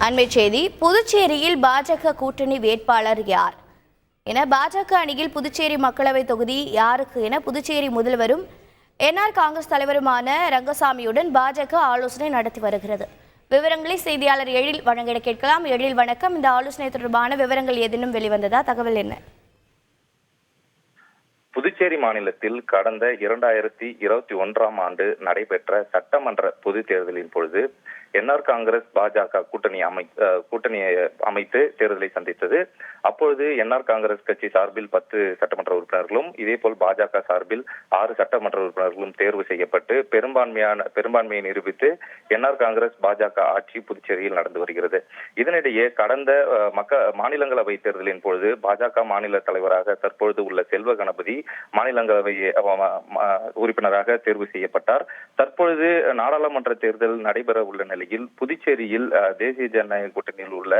அண்மை செய்தி, புதுச்சேரியில் பாஜக கூட்டணி வேட்பாளர் யார் என பாஜக அணியில் புதுச்சேரி மக்களவை தொகுதி யாருக்கு என புதுச்சேரி முதல்வரும் என்ஆர் காங்கிரஸ் தலைவருமான ரங்கசாமியுடன் பாஜக ஆலோசனை நடத்தி வருகிறது. விவரங்களை செய்தியாளர் எழில் வழங்கிட கேட்கலாம். எழில் வணக்கம். இந்த ஆலோசனை தொடர்பான விவரங்கள் ஏதேனும் வெளிவந்ததா? தகவல் என்ன? புதுச்சேரி மாநிலத்தில் கடந்த 2021ஆம் ஆண்டு நடைபெற்ற சட்டமன்ற பொதுத் தேர்தலின் பொழுது என்ஆர் காங்கிரஸ் பாஜக கூட்டணியை அமைத்து தேர்தலை சந்தித்தது. அப்பொழுது என்ஆர் காங்கிரஸ் கட்சி சார்பில் 10 சட்டமன்ற உறுப்பினர்களும் இதேபோல் பாஜக சார்பில் 6 சட்டமன்ற உறுப்பினர்களும் தேர்வு செய்யப்பட்டு பெரும்பான்மையை நிரூபித்து என்ஆர் காங்கிரஸ் பாஜக ஆட்சி புதுச்சேரியில் நடந்து வருகிறது. இதனிடையே கடந்த மாநிலங்களவை தேர்தலின் பொழுது பாஜக மாநில தலைவராக தற்பொழுது உள்ள செல்வ கணபதி மாநிலங்களவை உறுப்பினராக தேர்வு செய்யப்பட்டார். தற்பொழுது நாடாளுமன்ற தேர்தல் நடைபெற உள்ள நிலையில் புதுச்சேரியில் தேசிய ஜனநாயக கூட்டணியில் உள்ள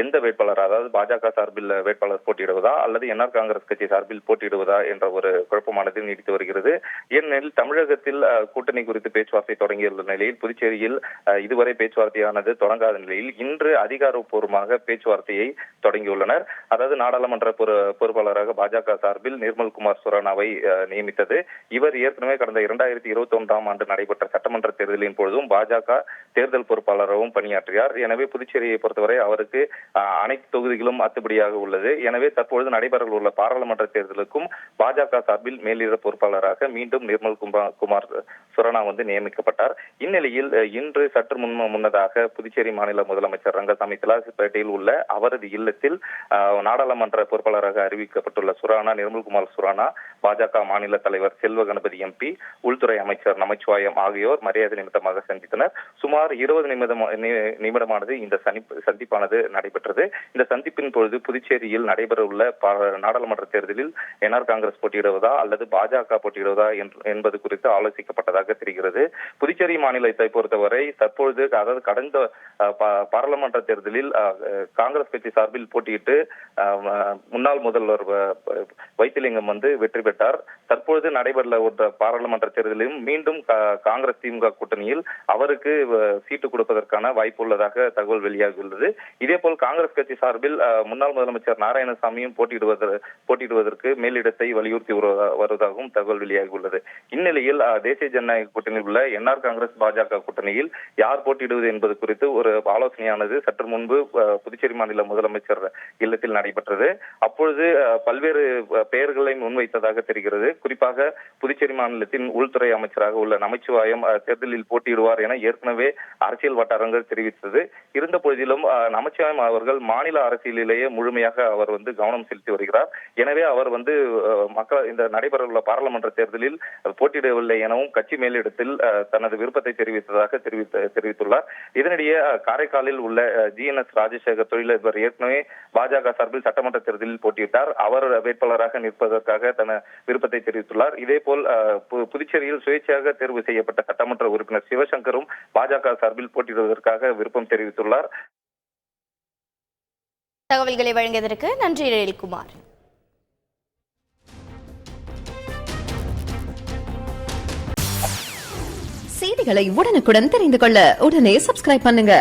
எந்த வேட்பாளர், அதாவது பாஜக சார்பில் வேட்பாளர் போட்டியிடுவதா அல்லது என்ஆர் காங்கிரஸ் கட்சி சார்பில் போட்டியிடுவதா என்ற ஒரு குழப்பமானது நீடித்து வருகிறது. ஏனெனில் தமிழகத்தில் கூட்டணி குறித்து பேச்சுவார்த்தை தொடங்கியுள்ள நிலையில் புதுச்சேரியில் இதுவரை பேச்சுவார்த்தையானது தொடங்காத நிலையில் இன்று அதிகாரப்பூர்வமாக பேச்சுவார்த்தையை தொடங்கியுள்ளனர். அதாவது நாடாளுமன்ற பொறுப்பாளராக பாஜக சார்பில் நிர்மல்குமார் சுரானாவை நியமித்தது. இவர் ஏற்கனவே கடந்த 2021ஆம் ஆண்டு நடைபெற்ற சட்டமன்ற தேர்தலின் பொழுதும் பாஜக தேர்தல் பொறுப்பாளராகவும் பணியாற்றினார். எனவே புதுச்சேரியை பொறுத்தவரை அவருக்கு அனைத்து தொகுதிகளும் அத்துப்படியாக உள்ளது. எனவே தற்பொழுது நடைபெற உள்ள பாராளுமன்ற தேர்தலுக்கும் பாஜக சார்பில் மேலிட பொறுப்பாளராக மீண்டும் நிர்மல்குமார் சுரானா நியமிக்கப்பட்டார். இந்நிலையில் இன்று சற்று முன்னதாக புதுச்சேரி மாநில முதலமைச்சர் ரங்கசாமி திலாசிப்பேட்டையில் உள்ள அவரது இல்லத்தில் நாடாளுமன்ற பொறுப்பாளராக அறிவிக்கப்பட்டுள்ள சுரானா, நிர்மல்குமார் சுரானா, பாஜக மாநில தலைவர் செல்வ கணபதி எம்பி, உள்துறை அமைச்சர் நமச்சிவாயம் ஆகியோர் மரியாதை நிமித்தமாக சந்தித்தனர். சுமார் 20 நிமிடமானது இந்த சந்திப்பானது நடைபெற்றது. இந்த சந்திப்பின் பொழுது புதுச்சேரியில் நடைபெற உள்ள நாடாளுமன்ற தேர்தலில் என்ஆர் காங்கிரஸ் போட்டியிடுவதா அல்லது பாஜக போட்டியிடுவதா என்பது குறித்து ஆலோசிக்கப்பட்டதாக தெரிகிறது. புதுச்சேரி மாநிலத்தை பொறுத்தவரை தற்பொழுது, அதாவது கடந்த பாராளுமன்ற தேர்தலில் காங்கிரஸ் கட்சி சார்பில் போட்டியிட்டு முன்னாள் முதல்வர் வைத்திலிங்கம் வெற்றி பெற்றார். தற்பொழுது நடைபெற உள்ள பாராளுமன்ற தேர்தலிலும் மீண்டும் காங்கிரஸ் திமுக கூட்டணியில் அவருக்கு சீட்டு கொடுப்பதற்கான வாய்ப்பு உள்ளதாக தகவல் வெளியாகியுள்ளது. இதேபோல் காங்கிரஸ் கட்சி சார்பில் முன்னாள் முதலமைச்சர் நாராயணசாமியும் போட்டியிடுவதற்கு மேலிடத்தை வலியுறுத்தி வருவதாகவும் தகவல் வெளியாகியுள்ளது. இந்நிலையில் தேசிய ஜனநாயக கூட்டணியில் உள்ள என்ஆர் காங்கிரஸ் பாஜக கூட்டணியில் யார் போட்டியிடுவது என்பது குறித்து ஒரு ஆலோசனையானது சற்று முன்பு புதுச்சேரி மாநில முதலமைச்சர் இல்லத்தில் நடைபெற்றது. அப்பொழுது பல்வேறு பெயர்களை முன்வைத்ததாக தெரிகிறது. குறிப்பாக புதுச்சேரி மாநிலத்தின் உள்துறை அமைச்சராக உள்ள நமச்சிவாயம் தேர்தலில் போட்டியிடுவார் என ஏற்கனவே அரசியல் வட்டாரங்கள் தெரிவித்தது. இருந்த போதிலும் நமச்சிவாயம் அவர்கள் மாநில அரசியலிலேயே முழுமையாக அவர் கவனம் செலுத்தி வருகிறார். எனவே அவர் மக்கள் இந்த நடைபெற உள்ள பாராளுமன்ற தேர்தலில் போட்டியிடவில்லை எனவும் கட்சி மேலிடத்தில் தனது விருப்பத்தை தெரிவித்ததாக தெரிவித்துள்ளார். இதனிடையே காரைக்காலில் உள்ள GNS ராஜசேகர் தொழிலதிபர் ஏற்கனவே பாஜக சார்பில் சட்டமன்ற தேர்தலில் போட்டியிட்டார். அவர் வேட்பாளராக நிற்பதற்காக தன விருப்பத்தை தெரிவித்துள்ளார். இதேபோல் புதுச்சேரியில் சுயேட்சையாக தேர்வு செய்யப்பட்ட சட்டமன்ற உறுப்பினர் சிவசங்கரும் பாஜக சார்பில் போட்டியிடுவதற்காக விருப்பம் தெரிவித்துள்ளார். தகவல்களை வழங்கியதற்கு நன்றி எழில்குமார். செய்திகளை உடனுக்குடன் தெரிந்து கொள்ள உடனே சப்ஸ்கிரைப் பண்ணுங்க.